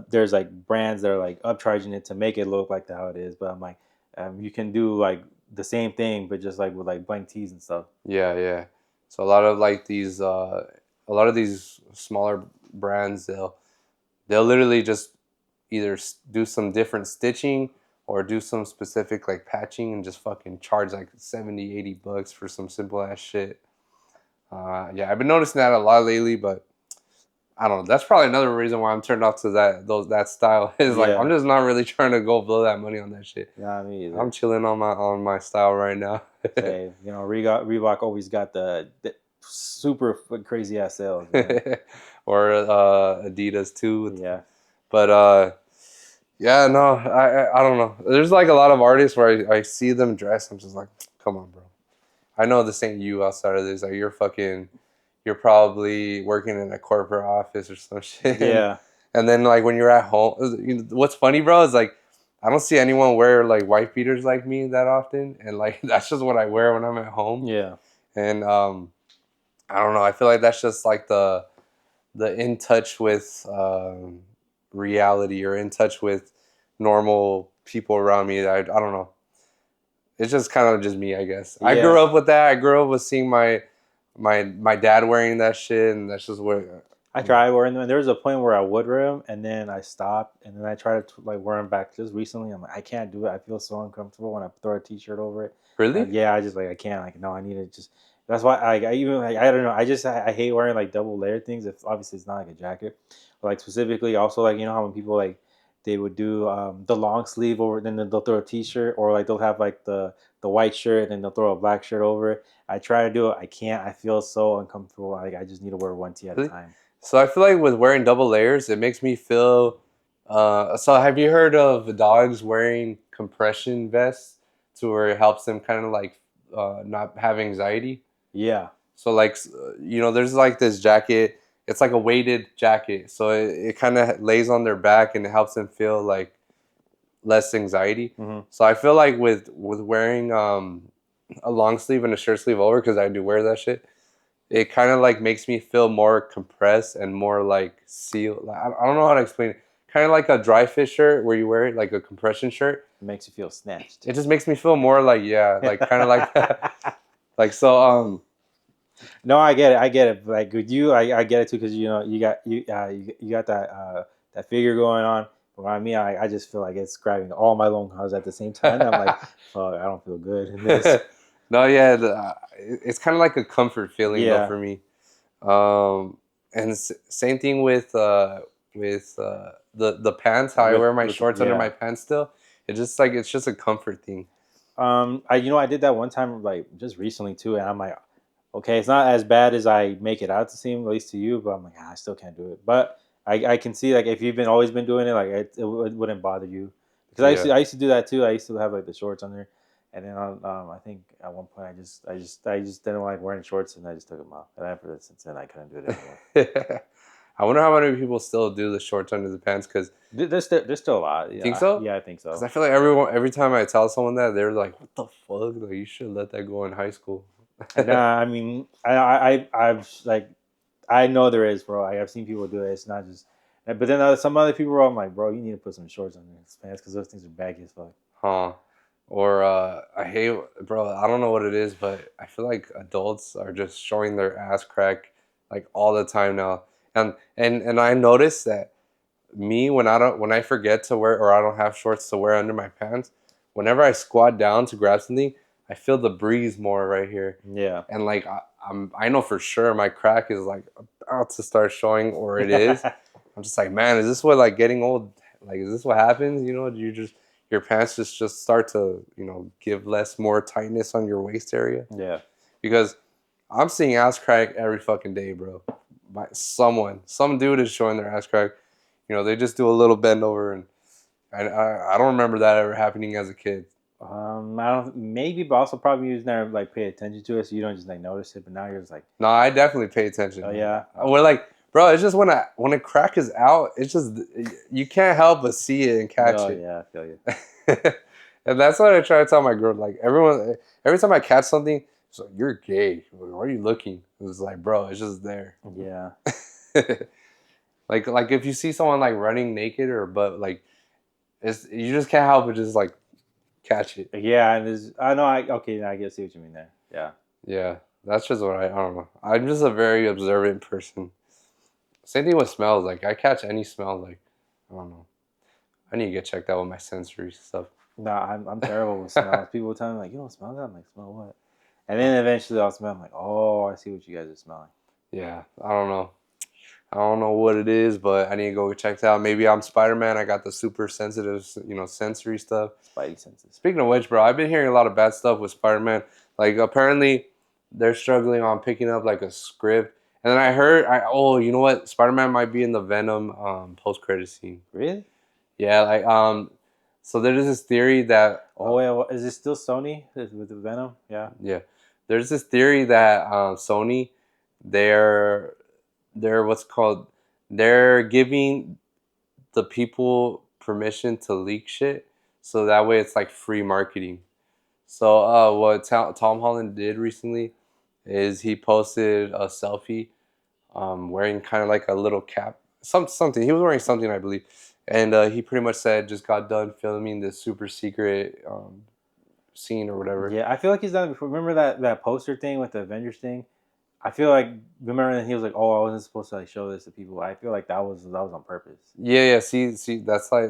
there's like brands that are like upcharging it to make it look like how it is. But I'm like, you can do like the same thing, but just like with like blank tees and stuff. Yeah, yeah. So a lot of like a lot of these smaller brands, they'll literally just either do some different stitching or do some specific like patching and just fucking charge like 70, $80 for some simple ass shit. Yeah, I've been noticing that a lot lately, but I don't know. That's probably another reason why I'm turned off to that style. Is like I'm Yeah. just not really trying to go blow that money on that shit. Nah, me I'm either. chilling on my style right now. Say, Reebok always got the super crazy ass sales. You know? Or Adidas too. Yeah. But yeah, no, I don't know. There's like a lot of artists where I see them dress. I'm just like, come on, bro. I know this ain't you outside of this. Like you're probably working in a corporate office or some shit. Yeah. And then like when you're at home, what's funny, bro, is like I don't see anyone wear like wife beaters like me that often, and like that's just what I wear when I'm at home. Yeah. And I don't know. I feel like that's just like the in touch with reality or in touch with normal people around me. I don't know. It's just kind of just me, I guess. I grew Yeah. up with that. I grew up with seeing my dad wearing that shit, and that's just what. I tried wearing them, and there was a point where I would wear them, and then I stopped, and then I tried to like wear them back just recently. I'm like, I can't do it. I feel so uncomfortable when I throw a t-shirt over it. Really? Yeah, I just like I can't. Like, no, I need to just. That's why I even like I don't know. I hate wearing like double layered things. If obviously it's not like a jacket, but like specifically also like you know how when people like they would do the long sleeve over, then they'll throw a t-shirt, or like they'll have like the white shirt, and then they'll throw a black shirt over it. I try to do it. I can't. I feel so uncomfortable. Like I just need to wear one tee at a Really? time. So I feel like with wearing double layers, it makes me feel. So have you heard of dogs wearing compression vests to where it helps them kind of like not have anxiety? Yeah. So like there's like this jacket. It's like a weighted jacket, so it kind of lays on their back and it helps them feel like less anxiety. Mm-hmm. So I feel like with wearing a long sleeve and a shirt sleeve over, because I do wear that shit, it kind of like makes me feel more compressed and more like sealed. I don't know how to explain it. Kind of like a dry fit shirt where you wear it like a compression shirt. It makes you feel snatched. It just makes me feel more like like kind of like that. Like so No, I get it. I get it. Like with you, I get it too because you know you got that figure going on. But on me, I just feel like it's grabbing all my lungs at the same time. I'm like, fuck, I don't feel good in this. no, yeah, it's kind of like a comfort feeling though Yeah. for me. And same thing with the pants. How I wear my shorts under my Yeah. pants still. It's just a comfort thing. I did that one time like just recently too, and I'm like, okay, it's not as bad as I make it out to seem, at least to you, but I'm like, I still can't do it. But I can see like if you've been always been doing it, like it wouldn't bother you because Yeah. I used to do that too. I used to have like the shorts under, and then I think at one point I just didn't like wearing shorts and I just took them off. And after that, since then I couldn't do it anymore. I wonder how many people still do the shorts under the pants. Because There's still a lot. you Yeah, think so? yeah, I think Because so. I feel like every time I tell someone that, they're like, "What the fuck? Like, you should let that go in high school." Nah, I mean, I've like I know there is, bro. I've seen people do it. It's not just, but then some other people are like, bro, you need to put some shorts on your pants because those things are baggy as fuck. Huh. Or I hate, bro. I don't know what it is, but I feel like adults are just showing their ass crack like all the time now. And I noticed that me when I forget to wear or I don't have shorts to wear under my pants, whenever I squat down to grab something, I feel the breeze more right here. Yeah. And like I know for sure my crack is like about to start showing, or it is. I'm just like, man, is this what like getting old? Like, is this what happens? You just your pants just start to give less more tightness on your waist area, Yeah. because I'm seeing ass crack every fucking day, bro. Some dude is showing their ass crack. They just do a little bend over, and I don't remember that ever happening as a kid. I don't maybe, but also probably you just never like pay attention to it, so you don't just like notice it. But now you're just like, No, I definitely pay attention. oh yeah, We're like, bro, it's just when a crack is out, it's just you can't help but see it and catch oh it. yeah, I feel you. And that's what I try to tell my girl. Like every time I catch something, it's like you're gay. Why are you looking? It's like, bro, it's just there. Yeah, like if you see someone like running naked or but like it's you just can't help but just like catch it. yeah, and I know. Okay, I get see what you mean there. Yeah, Yeah, that's just what I don't know. I'm just a very observant person. Same thing with smells. Like I catch any smell. Like I don't know. I need to get checked out with my sensory stuff. no, I'm terrible with smells. People tell me like, you don't smell that. I'm like, smell what? And then eventually I'll smell. I'm like, oh, I see what you guys are smelling. Yeah, I don't know. I don't know what it is, but I need to go check it out. Maybe I'm Spider-Man. I got the super sensitive, sensory stuff. Spidey senses. Speaking of which, bro, I've been hearing a lot of bad stuff with Spider-Man. Like apparently, they're struggling on picking up like a script. And then I heard, you know what? Spider-Man might be in the Venom post-credit scene. Really? Yeah, so there's this theory that. Oh yeah, well, is it still Sony with the Venom? Yeah. Yeah, there's this theory that Sony, they're what's called, they're giving the people permission to leak shit, so that way it's like free marketing. So what Tom Holland did recently is he posted a selfie, wearing kind of like a little cap, something. He was wearing something, I believe, and he pretty much said just got done filming this super secret scene or whatever. Yeah, I feel like he's done it before. Remember that poster thing with the Avengers thing? I feel like remember that he was like, "Oh, I wasn't supposed to like show this to people." I feel like that was on purpose. Yeah. See, that's like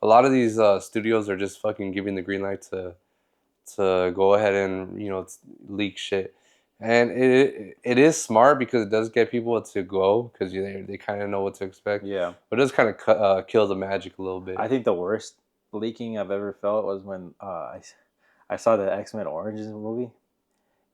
a lot of these studios are just fucking giving the green light to go ahead and leak shit, and it is smart because it does get people to go because they kind of know what to expect. Yeah, But it does kind of kill the magic a little bit. I think the worst leaking I've ever felt was when I saw the X-Men Origins movie.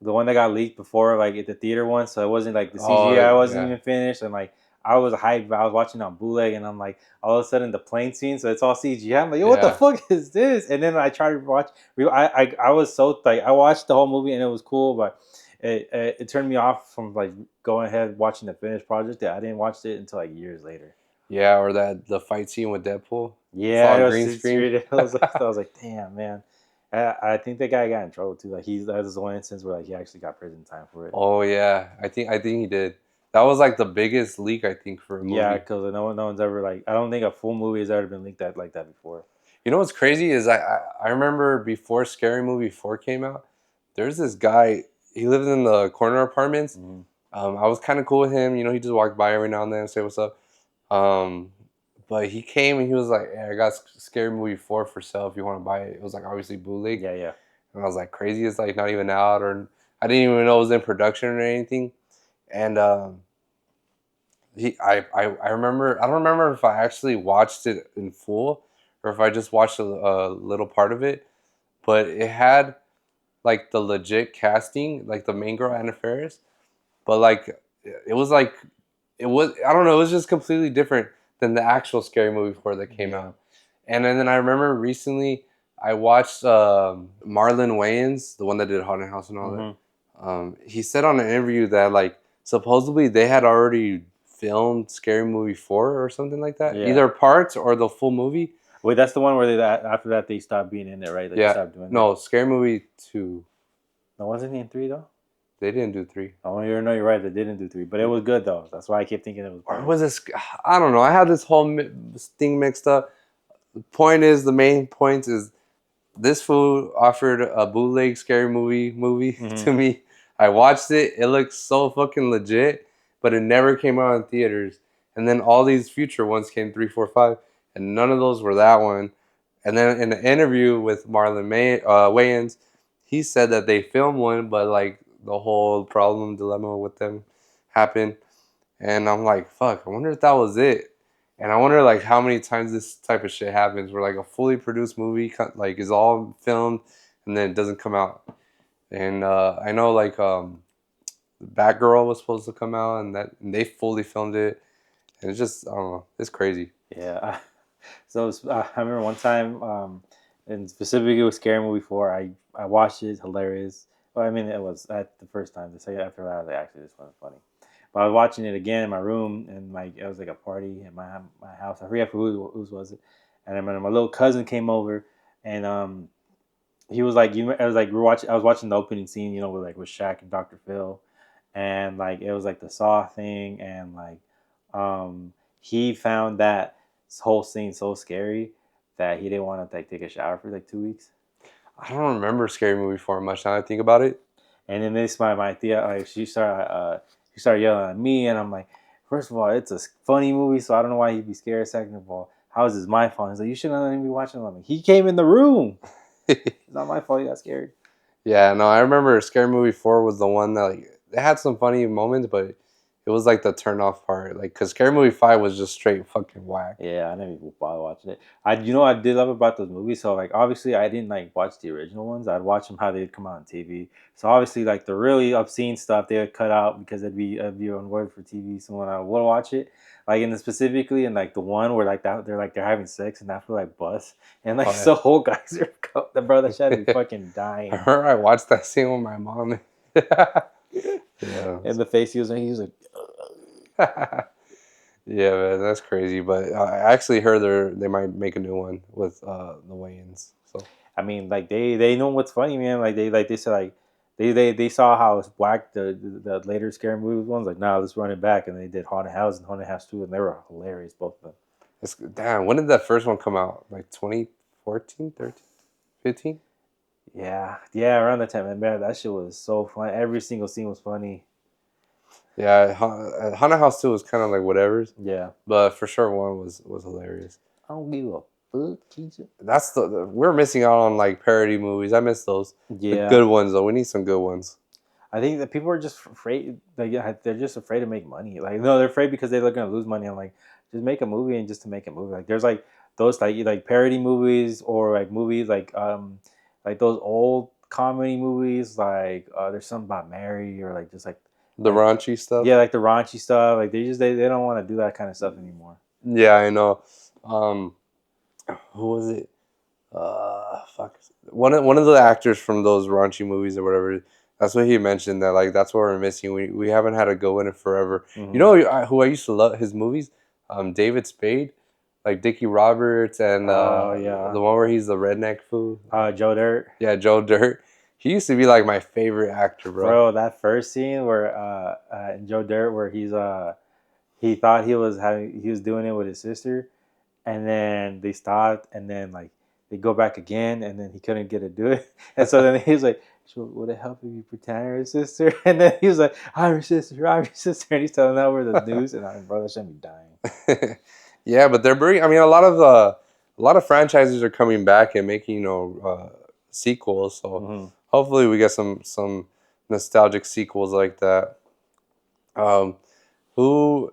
The one that got leaked before, like at the theater one, so it wasn't like the CGI wasn't even finished, and like I was hyped. I was watching on bootleg, and I'm like, all of a sudden the plane scene, so it's all CGI. I'm like, yo, what the fuck is this? And then I tried to watch. I was so like, I watched the whole movie and it was cool, but it turned me off from like going ahead watching the finished project. That I didn't watch it until like years later. Yeah, or the fight scene with Deadpool. Yeah, it's all green screen. I was like, damn, man. I think that guy got in trouble too. Like that was one instance where like he actually got prison time for it. Oh yeah, I think he did. That was like the biggest leak I think for a movie. Yeah, because no one's ever like, I don't think a full movie has ever been leaked like that before. You know what's crazy is I remember before Scary Movie 4 came out, there's this guy. He lived in the corner apartments. Mm-hmm. I was kind of cool with him. He just walked by every now and then and say what's up. But he came and he was like, "Hey, I got Scary Movie 4 for sale if you want to buy it." It was like obviously bootleg. Yeah. And I was like, crazy. It's like not even out, or I didn't even know it was in production or anything. And I remember, I don't remember if I actually watched it in full or if I just watched a little part of it, but it had like the legit casting, like the main girl Anna Faris, but like it was like it was, I don't know, it was just completely different than the actual Scary Movie 4 that came out. And then I remember recently I watched Marlon Wayans, the one that did Haunted House and all that. He said on an interview that like supposedly they had already filmed Scary Movie 4 or something like that, either parts or the full movie. Wait, that's the one where after that they stopped being in it, right? Like, yeah. They stopped doing no, Scary Movie 2. No, wasn't he in 3 though? They didn't do 3. Oh, you're right. They didn't do 3, but it was good though. That's why I kept thinking it was. Or was this? I don't know. I had this whole thing mixed up. The main point is this fool offered a bootleg Scary Movie to me. I watched it. It looks so fucking legit, but it never came out in theaters. And then all these future ones came 3, 4, 5, and none of those were that one. And then in an interview with Marlon Wayans, he said that they filmed one, but like the whole dilemma with them happened. And I'm like, fuck, I wonder if that was it. And I wonder like how many times this type of shit happens where like a fully produced movie like is all filmed and then it doesn't come out. And I know like Batgirl was supposed to come out and they fully filmed it. And it's just, I don't know, it's crazy. Yeah. So I remember one time and specifically with Scary Movie 4, I watched it. It's hilarious. Well, I mean, it was at the first time. The second after that, I was like, actually, this wasn't funny. But I was watching it again in my room, and like it was like a party at my house. I forget whose was it. And then my little cousin came over, and he was like, I was like, I was watching the opening scene, with Shaq and Dr. Phil, and like it was like the Saw thing, and like, he found that whole scene so scary that he didn't want to like take a shower for like 2 weeks. I don't remember Scary Movie 4 much now I think about it. And then this my tia, like she started yelling at me, and I'm like, first of all, it's a funny movie, so I don't know why he'd be scared. Second of all, how is this my fault? He's like, you shouldn't let him be watching it. He came in the room. It's not my fault. He got scared. Yeah, no, I remember Scary Movie 4 was the one that like it had some funny moments, but it was like the turn off part, like because Scary Movie 5 was just straight fucking whack. Yeah, I never even bother watching it. I did love about those movies. So like obviously I didn't like watch the original ones. I'd watch them how they'd come out on TV. So obviously like the really obscene stuff they would cut out because it'd be on word for TV. So when I would watch it, like in the specifically in like the one where like that they're having sex and that feel like bus and like Oh, so whole guys are the bro that shit had me fucking I dying. remember I watched that scene with my mom. Yeah. And the face he was like. Yeah, man, that's crazy. But I actually heard they might make a new one with the Wayans. So I mean, like they know what's funny, man. They said like they saw how it's whack the later scary movie ones. Like, nah, let's run it back, and they did Haunted House and Haunted House 2, and they were hilarious, both of them. damn, when did that first one come out? Like 2014, 13, 15? Yeah, around that time, man, that shit was so fun. Every single scene was funny. Yeah, Haunted House 2 was kind of like whatever. Yeah, But for sure, one was hilarious. I don't give a fuck, teacher. That's we're missing out on like parody movies. I miss those. The Yeah, good ones though. We need some good ones. I think that people are just afraid. Like, yeah, they're just afraid to make money. Like, no, they're afraid because they're gonna lose money. I'm like, just make a movie and just to make a movie. Like, there's like those like parody movies or like movies like those old comedy movies. Like, there's something about Mary or like just The raunchy stuff. yeah, like the raunchy stuff. Like they don't want to do that kind of stuff anymore. Yeah, I know. Who was it? Fuck. One of the actors from those raunchy movies or whatever. That's what he mentioned that like that's what we're missing. We haven't had a go in it forever. Mm-hmm. You know who I used to love his movies? David Spade, like Dickie Roberts and yeah, the one where he's the redneck fool. Joe Dirt. Yeah, Joe Dirt. He used to be like my favorite actor, bro. Bro, that first scene where in Joe Dirt where he thought he was doing it with his sister, and then they stopped, and then like they go back again, and then he couldn't get to do it, and so then he's like, "Would it help if you pretend you're his sister?" And then he was like, "I'm your sister, I'm your sister," and he's telling that over the news, and I'm bro, that should be dying. Yeah, but they're bringing. I mean, a lot of franchises are coming back and making sequels. So hopefully we get some nostalgic sequels like that. Who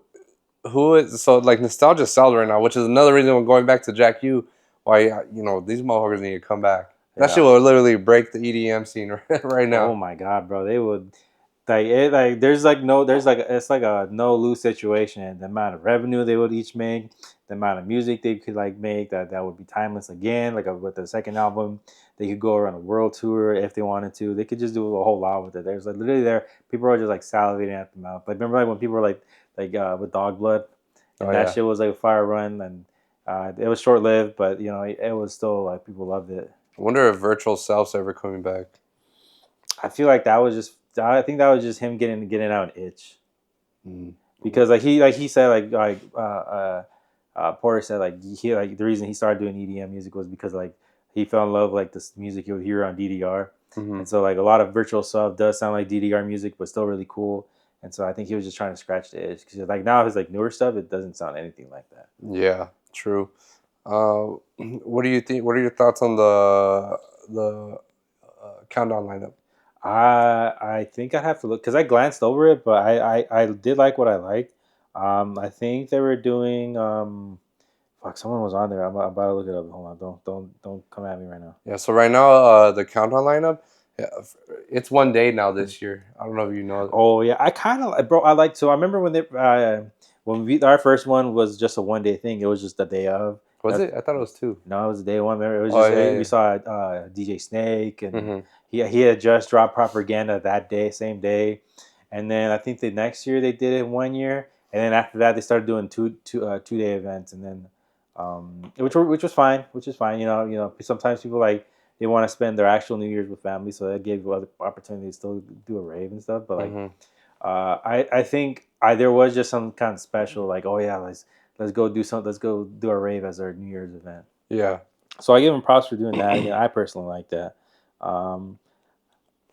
is so like nostalgia sells right now, which is another reason we're going back to Jack U. Why these motherfuckers need to come back. That shit will literally break the EDM scene right now. Oh my god, bro, they would like it. Like it's like a no lose situation. The amount of revenue they would each make, the amount of music they could like make that would be timeless again. Like with the second album, they could go around a world tour if they wanted to. They could just do a whole lot with it. There's like literally people are just like salivating at the mouth. Like remember like when people were like with Dog Blood, and that shit was like a fire run, and it was short lived, but it was still like people loved it. I wonder if Virtual Self's ever coming back. I feel like I think that was just him getting out an itch, because he said Porter said the reason he started doing EDM music was because like he fell in love with, like this music he would hear on DDR, and so like a lot of Virtual Self does sound like DDR music, but still really cool. And so I think he was just trying to scratch the itch, because like now his like newer stuff, it doesn't sound anything like that. Yeah, true. What do you think? What are your thoughts on the countdown lineup? I think I'd have to look, because I glanced over it, but I did like what I liked. I think they were doing fuck, someone was on there. I'm about to look it up. Hold on, don't come at me right now. Yeah, so right now the countdown lineup, it's one day now this year. I don't know if you know. Oh yeah, I kind of bro. I remember when our first one was just a 1 day thing. It was just the day of, Was it? I thought it was 2. No, it was day one. Remember, it was Oh just yeah, we saw DJ Snake, and yeah. he had just dropped Propaganda that day, same day, and then I think the next year they did it 1 year, and then after that they started doing 2 day events, and then which was fine, which is fine. Sometimes people like they want to spend their actual New Year's with family, so that gave you other opportunities to still do a rave and stuff. But like, I think there was just some kind of special, like, oh yeah, let's go do a rave as our New Year's event. Yeah. So I give him props for doing that. Again, I personally like that. Um,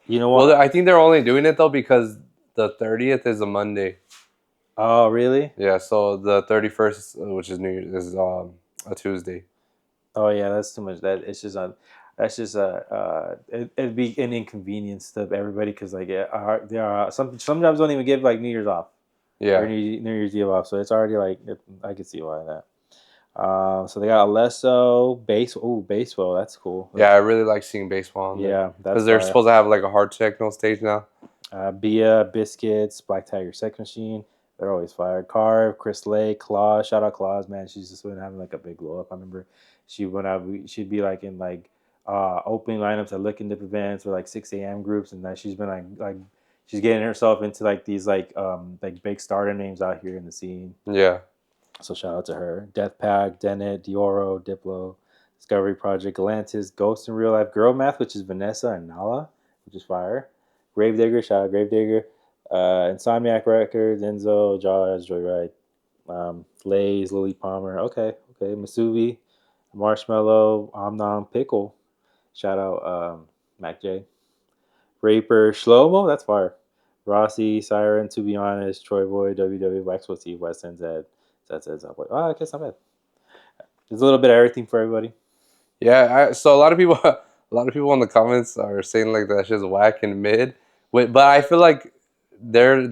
you know Well, what? I think they're only doing it though because the 30th is a Monday. Oh, really? Yeah, so the 31st, which is New Year's, is a Tuesday. Oh, yeah. That's too much. That's just it'd be an inconvenience to everybody because like there are some jobs don't even give like New Year's off or Yeah. New Year's Eve off. So it's already like I can see why that. So they got Alesso, baseball. That's cool. Yeah, I really like seeing baseball on there Yeah, that's because they're fire. supposed to have like a hard techno stage now. Bia, Biscuits, Black Tiger Sex Machine. They're always fired. Carve, Chris Lake, Claus. Shout out Claus, man. She's just been having like a big glow up. I remember she went out. She'd be like in like opening lineups at Licking Dip events or like 6 a.m. groups, and that she's been like she's getting herself into like these like big starter names out here in the scene. Yeah. So shout out to her. Death Pack, Dennett, Dioro, Diplo, Discovery Project, Galantis, Ghost in Real Life, Girl Math, which is Vanessa and Nala, which is fire. Gravedigger, shout out Gravedigger. Insomniac Records, Enzo, Jaws, Joyride, Lays, Lily Palmer. Okay. Masubi, Marshmallow, Omnom, Pickle. Shout out Mac J. Raper, Shlomo, that's fire. Rossi, Siren, to be honest, Troy Boy, WW, Waxwell T, West End Z, Z, Boy. Oh, okay, it's not bad. There's a little bit of everything for everybody. Yeah, so a lot of people, a lot of people in the comments are saying like that shit's whack and mid. But I feel like they're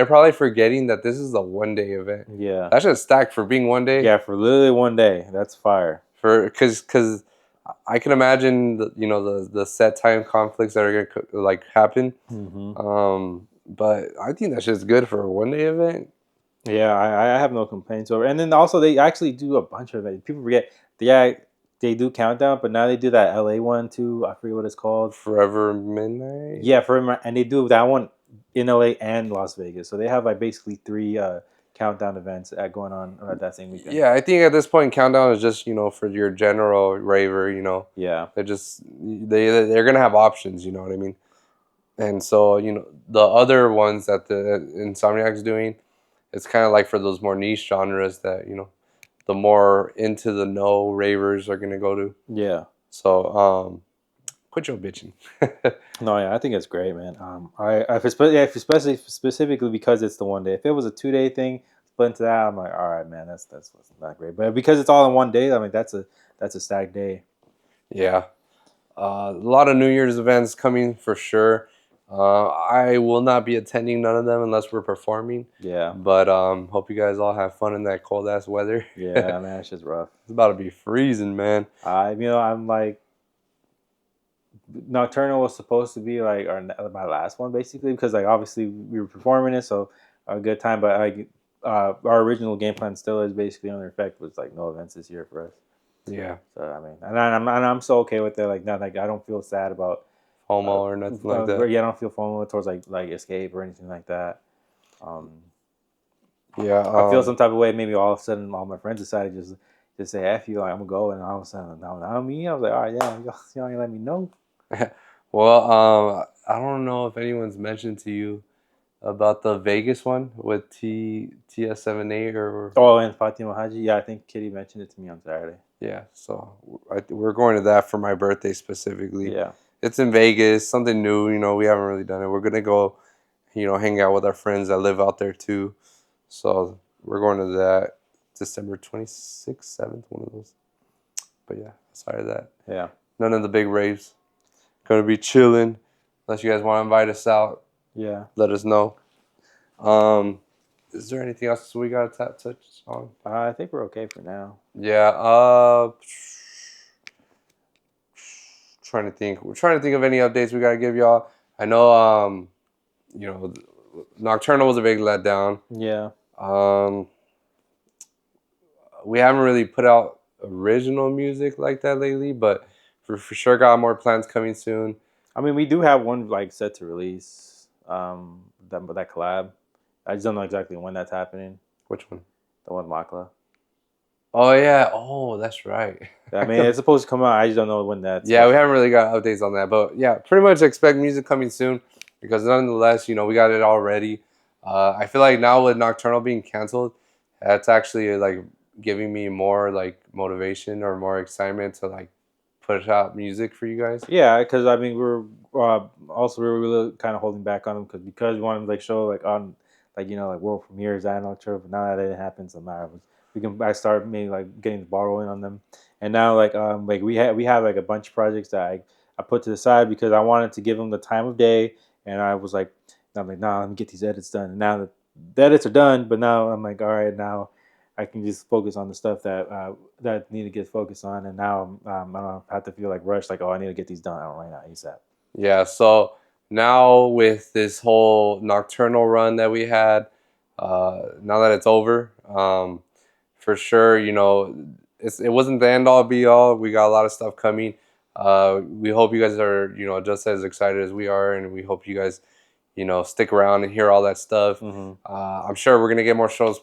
probably forgetting that this is a 1 day event. Yeah. That shit's stacked for being 1 day. Yeah, for literally 1 day. That's fire. Because I can imagine the set time conflicts that are gonna like happen. But I think that shit's good for a 1 day event. Yeah, I have no complaints over. And then also they actually do a bunch of it. People forget. Yeah, they do countdown, but now they do that LA one too. I forget what it's called. Forever Midnight. Yeah, and they do that one in LA and Las Vegas. So they have like basically 3 countdown events going on at that same weekend. Yeah, I think at this point countdown is just for your general raver. Yeah, they're gonna have options. You know what I mean? And so the other ones that the Insomniac's doing, it's kind of like for those more niche genres that the more into the know ravers are gonna go to. Yeah. So quit your bitching. No, yeah, I think it's great, man. If especially specifically because it's the 1 day. If it was a 2 day thing, split into that, I'm like, all right, man, that's not great. But because it's all in 1 day, I mean, that's a stacked day. Yeah, a lot of New Year's events coming for sure. I will not be attending none of them unless we're performing. Yeah. But hope you guys all have fun in that cold ass weather. Yeah, man, it's just rough. It's about to be freezing, man. I'm like, Nocturnal was supposed to be like my last one basically because like obviously we were performing it, so a good time. But like our original game plan still is basically under effect was like no events this year for us. Yeah. So I mean, and I'm so okay with it. Like not like I don't feel sad about FOMO or nothing like that. Yeah, I don't feel FOMO towards like escape or anything like that. Yeah, I feel some type of way. Maybe all of a sudden, all my friends decided just say "f you," like I'm gonna go, and all of a sudden, now me, I was like, all right, yeah, y'all ain't let me know. Well, I don't know if anyone's mentioned to you about the Vegas one with TS78 or. Oh, and Fatima Haji. Yeah, I think Kitty mentioned it to me on Saturday. Yeah, so we're going to that for my birthday specifically. Yeah, it's in Vegas, something new. We haven't really done it. We're gonna go, hang out with our friends that live out there too. So we're going to that December 26th, 7th, one of those. But yeah, aside of that, yeah, none of the big raves. Gonna be chilling. Unless you guys want to invite us out, yeah. let us know. Is there anything else we gotta touch on? I think we're okay for now. Yeah. Trying to think. We're trying to think of any updates we gotta give y'all. I know. Nocturnal was a big letdown. Yeah. We haven't really put out original music like that lately, but for sure got more plans coming soon. I mean, we do have one like set to release. That collab. I just don't know exactly when that's happening. Which one? The one with Makla. Oh yeah. Oh, that's right. I mean, it's supposed to come out. I just don't know when that's Yeah, we supposed to. haven't really got updates on that, but yeah, pretty much expect music coming soon because nonetheless, we got it all ready. I feel like now with Nocturnal being canceled, that's actually like giving me more like motivation or more excitement to like push out music for you guys. Yeah, because I mean, we were really kind of holding back on them because we wanted to like show like on like like world premieres and October. But now that it happens, no matter I start maybe like getting the ball rolling on them, and now like we have like a bunch of projects that I put to the side because I wanted to give them the time of day, and I was like, I'm like, nah, let me get these edits done. And now that the edits are done, but now I'm like, all right, now I can just focus on the stuff that need to get focused on, and now I don't have to feel like rushed, like, oh, I need to get these done right now ASAP. Yeah, so now with this whole Nocturnal run that we had, now that it's over, for sure, it wasn't the end all be all. We got a lot of stuff coming. We hope you guys are, just as excited as we are, and we hope you guys, stick around and hear all that stuff. Mm-hmm. I'm sure we're gonna get more shows,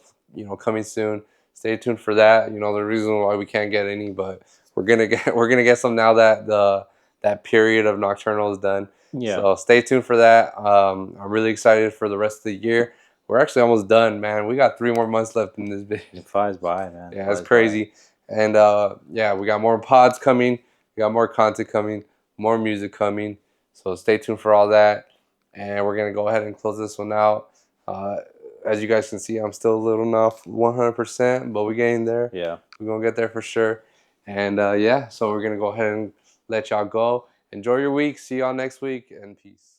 coming soon. Stay tuned for that. The reason why we can't get any, but we're gonna get some now that that period of Nocturnal is done. Yeah, So stay tuned for that. I'm really excited for the rest of the year. We're actually almost done, man. We got 3 more months left in this video. it flies by, man. Yeah, it's Flies by. crazy. And yeah, we got more pods coming. We got more content coming, more music coming. So stay tuned for all that. And we're going to go ahead and close this one out. Uh, as you guys can see, I'm still a little off 100%, but we're getting there. Yeah. We're going to get there for sure. And yeah, so we're going to go ahead and let y'all go. Enjoy your week. See y'all next week, and peace.